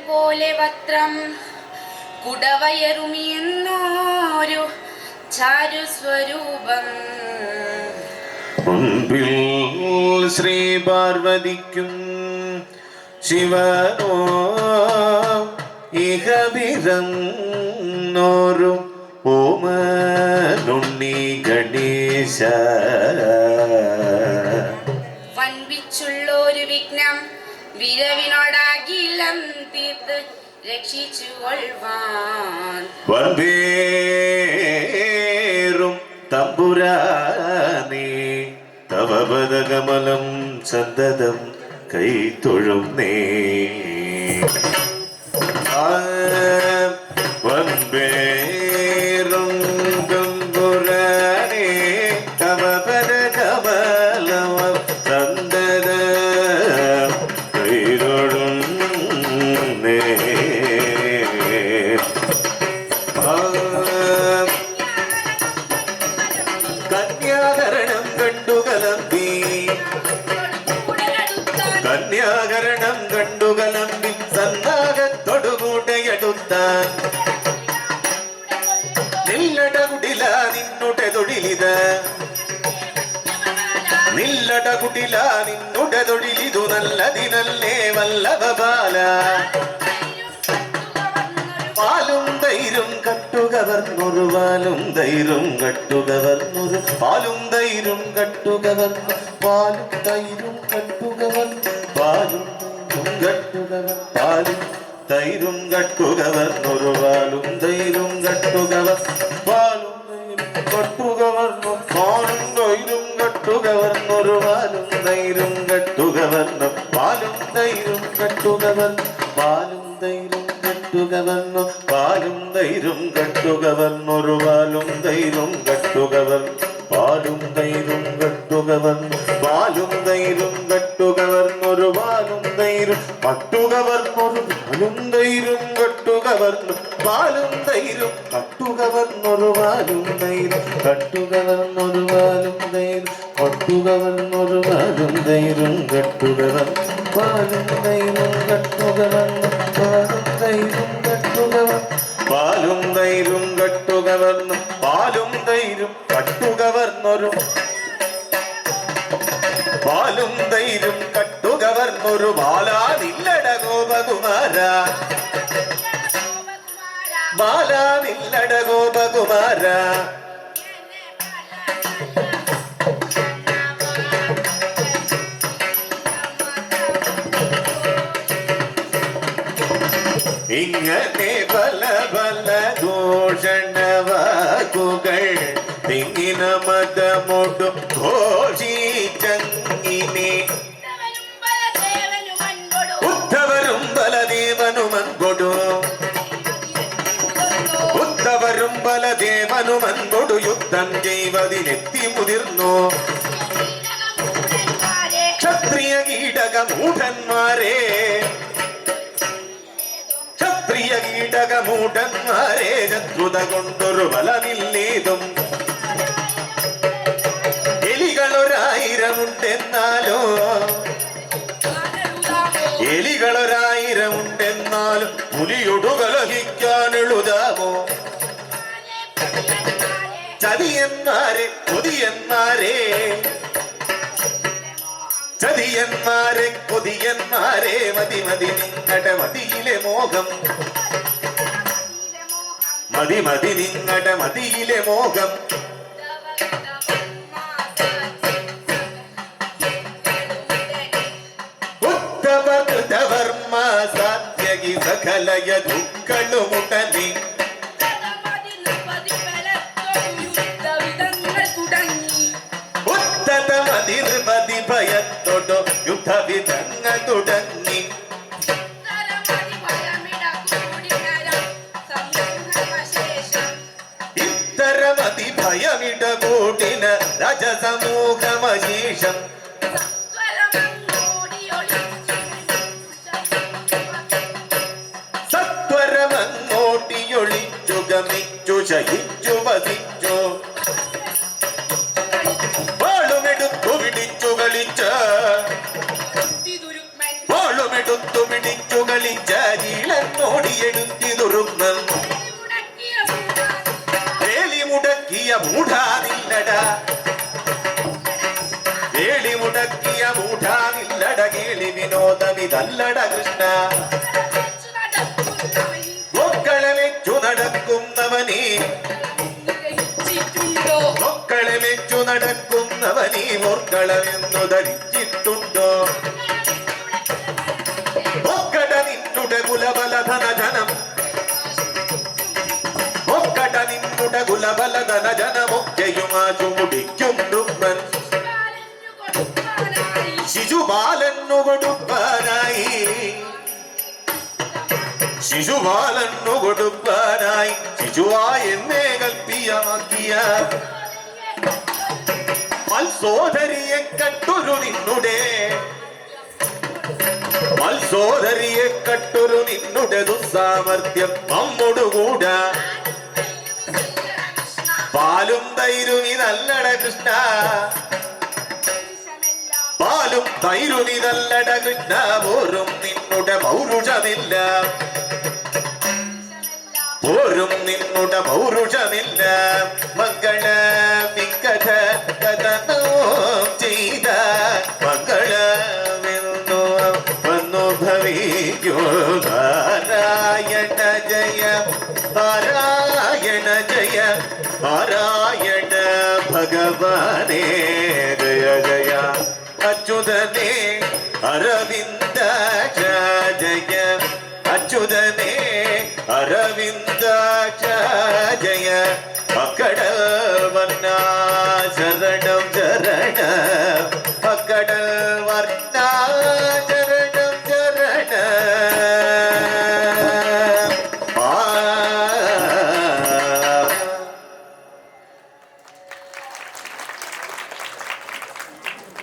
പോലെ വസ്ത്രം കുടവയറുമിയെന്നോരു ചാരുസ്വരൂപം മുൻപിൽ ശ്രീ പാർവതിക്കും ശിവനോ ഇഹവിരന്നോരും ഓമനുണ്ണി ഗണേശ വൻപിച്ചുള്ളൊരു വിഘ്നം വിരവിനോടാകിലം തീർത്ത് രക്ഷിച്ചു കൊള്ളുവാൻ വന്ദേറും തമ്പുരാനേ തവ പദകമലം സന്തതം കൈത്തൊഴുന്നേ വന്ദേറും തമ്പുരാനേ തവ പദകമലം സന്തതം കൈതൊഴുന്നേ. കന്യാകരണം കണ്ടുകലമ്പി കന്യാകരണം കണ്ടുകലമ്പി സന്നാഗത്തൊടുകൂട്ടയെടുത്താൻ നില്ലട കുടില നിന്നുടെ തൊഴിലിത് നില്ലട കുടില നിന്നുടെ തൊഴിലിതു നല്ലതിനല്ലേ വല്ലഭബാല പാലും തൈരും കട്ടുകവർന്നൊരു പാലും തൈരും കട്ടുകവർന്നൊരു പാലും തൈരും കട്ടുകവർന്നു പാലും തൈരും കട്ടുകവർ പാലും കട്ടുകവർ പാലും തൈരും കട്ടുകവർന്നൊരു പാലും തൈരും കട്ടുകവർ പാലും കട്ടുകവർന്നു പാലും തൈരും കട്ടുകവർന്നൊരു പാലും തൈരും കട്ടുകവർന്നു പാലും തൈരും കട്ടുകവർ പാലും തൈരും കട്ടുകവർന്നു പാലും തൈരും കട്ടുകവർന്നൊരു പാലും തൈരും കട്ടുകവർ പാലും തൈരും കട്ടുകവർന്നു പാലും തൈരും കട്ടുകവർന്നൊരു പാലും തൈരും കട്ടുകവർന്നൊരു പാലും തൈരും കട്ടുകവർന്നു പാലും തൈരും കട്ടുകവർന്നൊരു പാലും തൈരും കട്ടുകവർന്നൊരു പാലും തൈരും കട്ടുകവർന്നൊരു പാലും തൈരും കട്ടുകവർ പാലും തൈരും കട്ടുകവർന്നു പാലും തൈരും കട്ടുകവർ പാലും തൈരും കട്ടുകവർന്നു പാലും തൈരും കട്ടുകവർന്നൊരു പാലും തൈരും കട്ടുകവർന്നൊരു ബാലാനില്ലട ഗോപകുമാര ബാലാനില്ലട ഗോപകുമാര ഇങ്ങനെ പല പല ദൂഷണവാക്കുകൾ തിങ്ങിന മതമൊടും ഘോഷിച്ചങ്ങിനെ ഉദ്ധവരും ബലദേവനുമൻകൊടു ഉദ്ധവരും ബലദേവനുമൻകൊടു യുദ്ധം ചെയ്വതിനെത്തി മുതിർന്നു ക്ഷത്രിയ കീടക മൂഢന്മാരെ ക്ഷത്രിയ കീടക മൂഢന്മാരെ ശത്രുത കൊണ്ടൊരു ബലമില്ലേതും എലികളൊരായിരമുണ്ടെന്നാലോ എലികളൊരായിരമുണ്ടെന്നാലും പുലിയൊടു കലഹിക്കാനെഴുതാമോ ചതിയന്മാരെ കൊതിയന്മാരെ ചതിയന്മാരെ കൊതിയന്മാരെ മതി മതി നിങ്ങളുടെ മതിയിലെ മോഹം മതി മതി നിങ്ങളുടെ മതിയിലെ മോഹം ഉത്തവർമ്മ സാത്യകി സകലയ ദുഃഖളുമുടനി ഉത്തമതിർപതി ഭയത്തോടോ യുദ്ധവിധങ്ങൾ തുടങ്ങി ഇത്തരമതി ഭയമിടകൂടിന രജസമൂഹമശേഷം സത്വരമങ്ങോട്ടിയൊളിച്ചു ഗമിച്ചു ശയിച്ചു വസിച്ചു വാളുമെടുത്തു പിടിച്ചു കളിച്ച വാളുമെടുത്തു പിടിച്ചു കളിച്ച ജീളനോടിയെടുത്തിതുറുങ്ങൻ വേലി മുടക്കിയ മൂഢാനില്ലട വേളി മുടക്കിയ മൂഢാനില്ലട കേളി വിനോദമിതല്ലട കൃഷ്ണ മക്കളെ വെച്ചു നടക്കുന്നവനീ മക്കളെ വെച്ചു നടക്കുന്നവനീ മോർക്കളമെന്നു ധരിച്ചിട്ടുണ്ടോ ഒക്കട നിന്നുടെ കുലബലധന ജനം ഒക്കട നിന്നുടെ കുലബലധന ജനമൊക്കെയുമാ ചുമുടിക്കും ദുഃഖൻ ശിശുപാലന്നു കൊടുപ്പാനായി ശിശുപാലന്നു കൊടുപ്പാനായി ശിശുവായി എന്നെ കൽപ്പിയാക്കിയ മത്സോദരിയെ കട്ടൊരു നിന്നുടെ മത്സോദരിയെ കട്ടൊരു നിന്നുടെ ദുസ്സാമർത്ഥ്യം നമ്മോടുകൂട പാലും തൈരും ഇതല്ലട കൃഷ്ണ പാലും തൈരും ഇതല്ലട കൃഷ്ണ പോരും നിന്നുടെ പൗരുഷമില്ല പോരും നിന്നുടെ പൗരുഷമില്ല മംഗള വിക്കഥ കഥനോ ചെയ്ത മംഗളമെന്നു വന്നു ഭവിക്കൂ നാരായണ ജയ നാരായണ ജയ നാരായണ ഭഗവാനേ ജയ ജയ അച്യുതനേ അരവിന്ദ ജയ അച്യുതനേ അരവിന്ദ ജയ മക്കള വന്ന ശരണം ശരണ